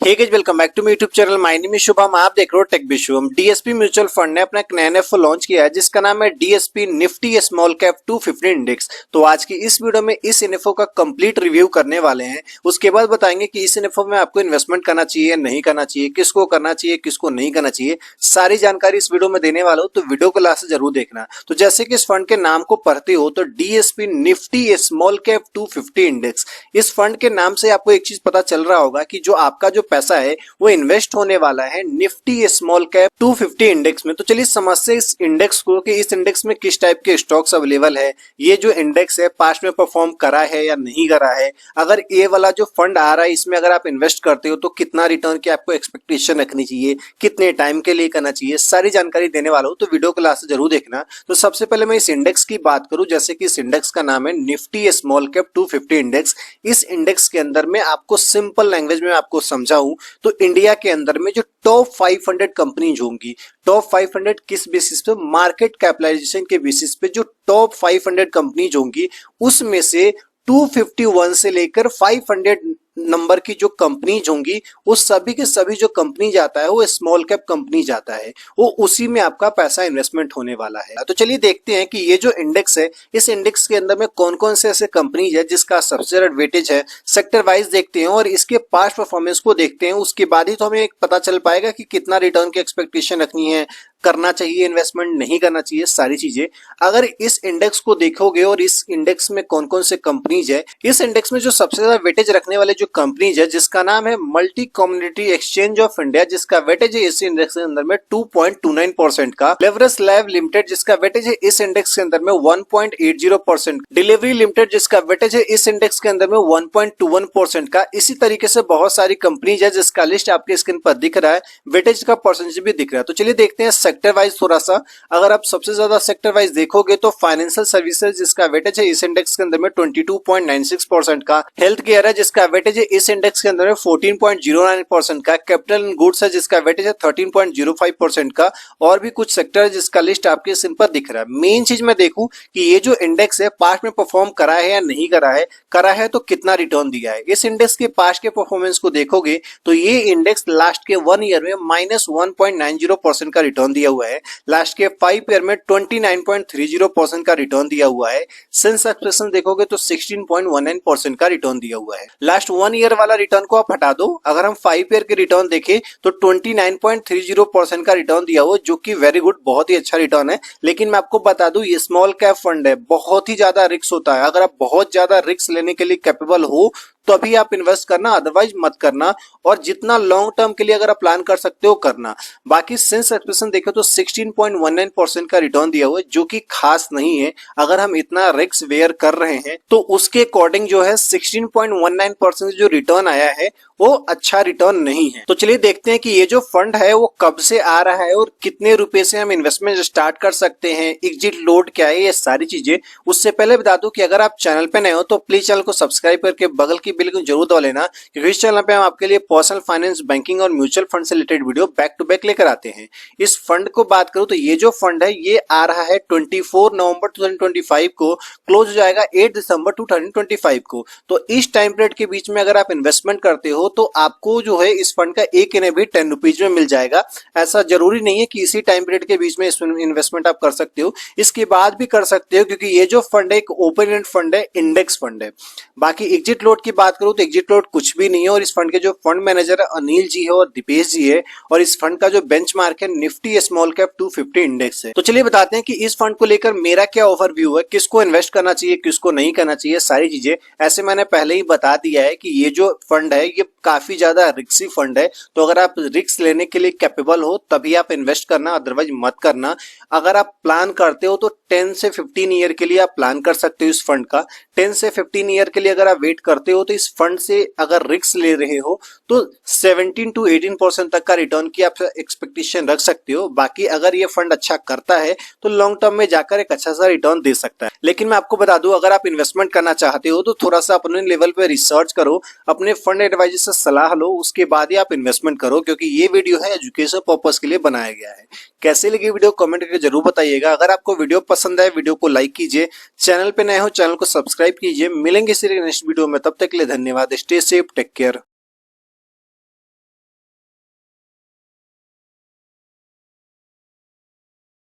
Hey guys, welcome back to my YouTube channel. My name is Shubham. आप देख रहे हो tech Vishwam. DSP mutual fund ने अपना एक नया एनएफओ लॉन्च किया है जिसका नाम है DSP Nifty small cap 250 index. तो आज की इस वीडियो में इस एनएफओ का कंप्लीट रिव्यू करने वाले हैं। उसके बाद बताएंगे कि इस एनएफओ में आपको इन्वेस्टमेंट करना चाहिए, नहीं करना चाहिए, किसको करना चाहिए, किसको नहीं करना चाहिए, सारी जानकारी इस वीडियो में देने वाला हूं। तो वीडियो को लास्ट जरूर देखना। तो जैसे कि इस फंड के नाम को पढ़ते हो तो DSP Nifty small cap 250 index, इस फंड के नाम से आपको एक चीज पता चल रहा होगा कि जो आपका जो पैसा है वो इन्वेस्ट होने वाला है निफ्टी स्मॉल कैप 250 इंडेक्स में। तो चलिए समझते हैं इस इंडेक्स को कि इस इंडेक्स में किस टाइप के स्टॉक्स अवेलेबल है। ये जो इंडेक्स है पास्ट में परफॉर्म करा है या नहीं करा है, अगर ये वाला जो फंड आ रहा है इसमें अगर आप इन्वेस्ट करते हो तो कितना रिटर्न की आपको एक्सपेक्टेशन रखनी चाहिए, कितने टाइम के लिए करना चाहिए, सारी जानकारी देने वाला हूं। तो वीडियो को लास्ट जरूर देखना। तो सबसे पहले मैं इस इंडेक्स की बात करूं, जैसे कि इस इंडेक्स का नाम है निफ्टी स्मॉल कैप 250 इंडेक्स। इस इंडेक्स के अंदर में आपको सिंपल लैंग्वेज में आपको समझाऊं तो इंडिया के अंदर में जो टॉप 500 कंपनीज होंगी, टॉप 500 किस बेसिस पे, मार्केट कैपिटलाइजेशन के बेसिस पे जो टॉप 500 कंपनीज होंगी उसमें से 251 से लेकर 500 नंबर की जो कंपनीज होंगी उस सभी के सभी जो कंपनी जाता है वो स्मॉल कैप कंपनी जाता है, वो उसी में आपका पैसा इन्वेस्टमेंट होने वाला है। तो चलिए देखते हैं कि ये जो इंडेक्स है इस इंडेक्स के अंदर में कौन कौन से ऐसे कंपनीज है जिसका सबसे ज्यादा वेटेज है। सेक्टर वाइज देखते हैं और इसके पास्ट परफॉर्मेंस को देखते हैं, उसके बाद ही तो हमें पता चल पाएगा कि कितना रिटर्न की एक्सपेक्टेशन रखनी है, करना चाहिए इन्वेस्टमेंट, नहीं करना चाहिए, सारी चीजें। अगर इस इंडेक्स को देखोगे और इस इंडेक्स में कौन कौन से कंपनीज है, इस इंडेक्स में जो सबसे ज्यादा वेटेज रखने वाले जो कंपनीज है जिसका नाम है multi community exchange of India, जिसका वेटेज है इस इंडेक्स के अंदर में 2.29% का। लेवरस लैब लिमिटेड जिसका वेटेज है इस इंडेक्स के अंदर में 1.80%। डिलीवरी लिमिटेड जिसका वेटेज है इस इंडेक्स के अंदर में 1.21% का। इसी तरीके से बहुत सारी कंपनीज है जिसका लिस्ट आपके स्क्रीन पर दिख रहा है, वेटेज का परसेंटेज भी दिख रहा है। तो चलिए देखते हैं सेक्टर वाइज थोड़ा सा। अगर आप सबसे ज्यादा सेक्टर वाइज देखोगे तो फाइनेंशियल सर्विसेज जिसका वेटेज है इस इंडेक्स के अंदर में 22.96% का। हेल्थ केयर है जिसका वेटेज है इस इंडेक्स के अंदर में 14.09% का। कैपिटल एंड गुड्स है जिसका वेटेज है 13.05% का। और भी कुछ सेक्टर है जिसका लिस्ट आपके स्क्रीन पर दिख रहा है। मेन चीज मैं देखूं कि ये जो इंडेक्स है पास्ट में परफॉर्म करा है या नहीं करा है तो कितना रिटर्न दिया है। इस इंडेक्स के पास्ट के परफॉर्मेंस को देखोगे तो ये इंडेक्स लास्ट के 1 ईयर में -1.90% का रिटर्न दिया हुआ है। लास्ट के 5 ईयर में 29.30% का रिटर्न दिया हुआ है। सिंस एक्सप्रेशन देखोगे तो 16.19% का रिटर्न दिया हुआ है। लास्ट 1 ईयर वाला रिटर्न को आप हटा दो, अगर हम 5 ईयर के रिटर्न देखें तो 29.30% का रिटर्न दिया हुआ, जो कि वेरी गुड, बहुत ही अच्छा रिटर्न है। लेकिन मैं आपको बता दूं ये स्मॉल कैप फंड है, बहुत ही ज्यादा रिस्क होता है। अगर आप बहुत ज्यादा रिस्क लेने के लिए कैपेबल हो तभी आप इन्वेस्ट करना, अदरवाइज मत करना। और जितना लॉन्ग टर्म के लिए अगर आप प्लान कर सकते हो करना। बाकी सिंस एक्सप्रेशन देखें तो 16.19% का रिटर्न दिया हुआ है, जो कि खास नहीं है। अगर हम इतना रिस्क वेयर कर रहे हैं तो उसके अकॉर्डिंग जो है 16.19% जो रिटर्न आया है वो अच्छा रिटर्न नहीं है। तो चलिए देखते हैं कि ये जो फंड है वो कब से आ रहा है और कितने रुपए से हम इन्वेस्टमेंट स्टार्ट कर सकते हैं, एग्जिट लोड क्या है, ये सारी चीजें। उससे पहले बता दूं कि अगर आप चैनल पे नए हो तो प्लीज चैनल को सब्सक्राइब करके बगल की बेल को जरूर दबा लेना, क्योंकि इस चैनल पे हम आपके लिए पर्सनल फाइनेंस, बैंकिंग और म्यूचुअल फंड से related video back to back लेकर आते हैं। इस फंड को बात करूं तो ये जो फंड है ये आ रहा है 24 नवंबर 2025 को, क्लोज हो जाएगा 8 दिसंबर 2025 को। तो इस टाइम पीरियड के बीच में अगर आप इन्वेस्टमेंट करते हो तो आपको जो है इस फंड का एक एनएवी 10 रुपीज में मिल जाएगा। ऐसा जरूरी नहीं है कि इसी टाइम पीरियड के बीच में इसमें इन्वेस्टमेंट आप कर सकते हो, इसके बाद भी कर सकते हो, क्योंकि ये जो फंड है एक ओपन एंड फंड है, इंडेक्स फंड है। बाकी एग्जिट लोड की बात करूं तो एग्जिट लोड कुछ भी नहीं है। और इस फंड के जो फंड मैनेजर है अनिल जी है और दीपेश जी है। और इस फंड का जो बेंचमार्क है निफ्टी स्मॉल कैप 250 इंडेक्स है। तो चलिए बताते हैं कि इस फंड को लेकर मेरा क्या ओवरव्यू है, किसको इन्वेस्ट करना चाहिए, किसको नहीं करना चाहिए, सारी चीजें। ऐसे मैंने पहले ही बता दिया है कि ये जो फंड है ये काफी ज्यादा रिस्की फंड है। तो अगर आप रिस्क लेने के लिए कैपेबल हो तभी आप इन्वेस्ट करना, अदरवाइज मत करना। अगर आप प्लान करते हो तो 10 से 15 ईयर के लिए आप प्लान कर सकते हो इस फंड का। 10 से 15 ईयर के लिए अगर आप वेट करते हो तो इस फंड से अगर रिस्क ले रहे हो तो 17 to 18% तक का रिटर्न की आप एक्सपेक्टेशन रख सकते हो। बाकी अगर ये फंड अच्छा करता है तो लॉन्ग टर्म में जाकर एक अच्छा सा रिटर्न दे सकता है। लेकिन मैं आपको बता दूं अगर आप इन्वेस्टमेंट करना चाहते हो तो थोड़ा सा अपने लेवल पे रिसर्च करो, अपने फंड एडवाइजर से सलाह लो, उसके बाद ही आप इन्वेस्टमेंट करो, क्योंकि ये वीडियो है एजुकेशन पर्पस के लिए बनाया गया है। कैसे लगी वीडियो कमेंट करके जरूर बताइएगा। अगर आपको वीडियो पसंद आए वीडियो को लाइक कीजिए, चैनल पे नए हो चैनल को सब्सक्राइब कीजिए। मिलेंगे इसी नेक्स्ट वीडियो में, तब तक के लिए धन्यवाद। Stay safe, take care.